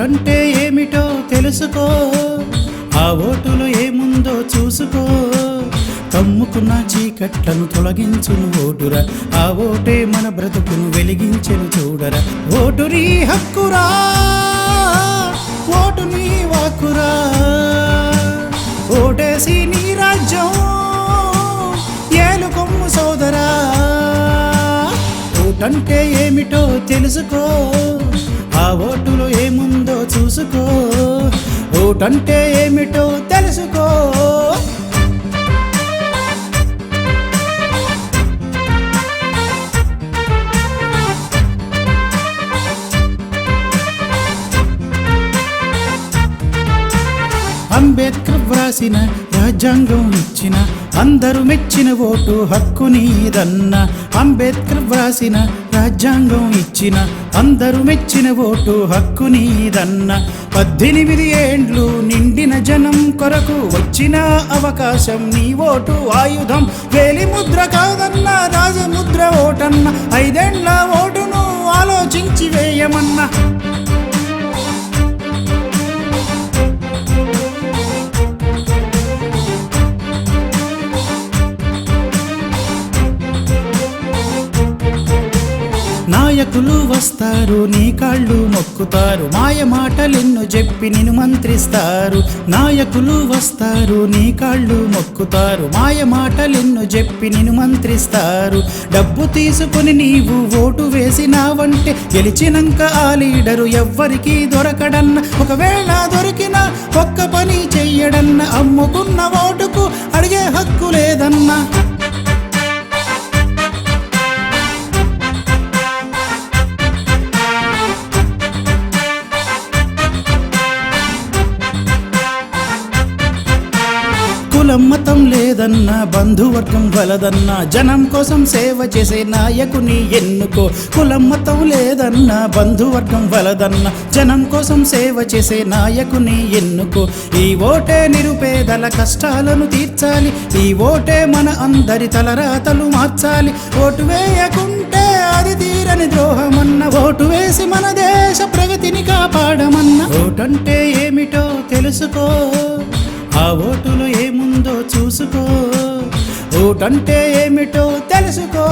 ఓటంటే ఏమిటో తెలుసుకో, ఆ ఓటులో ఏముందో చూసుకో. కమ్ముకున్న చీకట్లను తొలగించును ఓటురా, ఆ ఓటే మన బ్రతుకును వెలిగించెను చూడరా. ఓటు నీ హక్కురా, ఓటు నీ వాక్కురా, ఓటేసి నీ రాజ్యం ఏలుకొమ్ము సోదరా. ఓటంటే ఏమిటో తెలుసుకో, ఆ ఓటులో ఏముందో చూసుకో. ఓటంటే ఏమిటో తెలుసుకో. అంబేద్కర్ వ్రాసిన రాజ్యాంగం ఇచ్చిన అందరూ మెచ్చిన ఓటు హక్కు నీదన్న. అంబేద్కర్ వ్రాసిన రాజ్యాంగం ఇచ్చిన అందరూ మెచ్చిన ఓటు హక్కు నీదన్న. 18 ఏండ్లు నిండిన జనం కొరకు వచ్చిన అవకాశం నీ ఓటు ఆయుధం. వేలి ముద్ర కాదన్న రాజముద్ర ఓటన్న, 5 ఏండ్ల ఓటును ఆలోచించి వేయమన్న. నాయకులు వస్తారు నీ కాళ్ళు మొక్కుతారు, మాయ మాటలెన్ను చెప్పి నిన్ను మంత్రిస్తారు. నాయకులు వస్తారు నీ కాళ్ళు మొక్కుతారు, మాయ మాటలెన్ను చెప్పి నిన్ను మంత్రిస్తారు. డబ్బు తీసుకుని నీవు ఓటు వేసినావంటే గెలిచినంక ఆ లీడరు ఎవ్వరికీ దొరకడన్న. ఒకవేళ దొరికినా ఒక్క పని చెయ్యడన్న. అమ్ముకున్న ఓటుకు అడిగే హక్కు లేదన్నా. కులం మతం లేదన్న, బంధువర్గం వలదన్న, జనం కోసం సేవ చేసే నాయకుని ఎన్నుకో. కులం మతం లేదన్న, బంధువర్గం వలదన్న, జనం కోసం సేవ చేసే నాయకుని ఎన్నుకో. ఈ ఓటే నిరుపేదల కష్టాలను తీర్చాలి, ఈ ఓటే మన అందరి తలరాతలు మార్చాలి. ఓటు వేయకుంటే అది తీరని ద్రోహమన్న, ఓటు వేసి మన దేశ ప్రగతిని కాపాడమన్న. ఓటంటే ఏమిటో తెలుసుకో, ఆ ఓటులో ఏముందో చూసుకో. ఓటంటే ఏమిటో తెలుసుకో.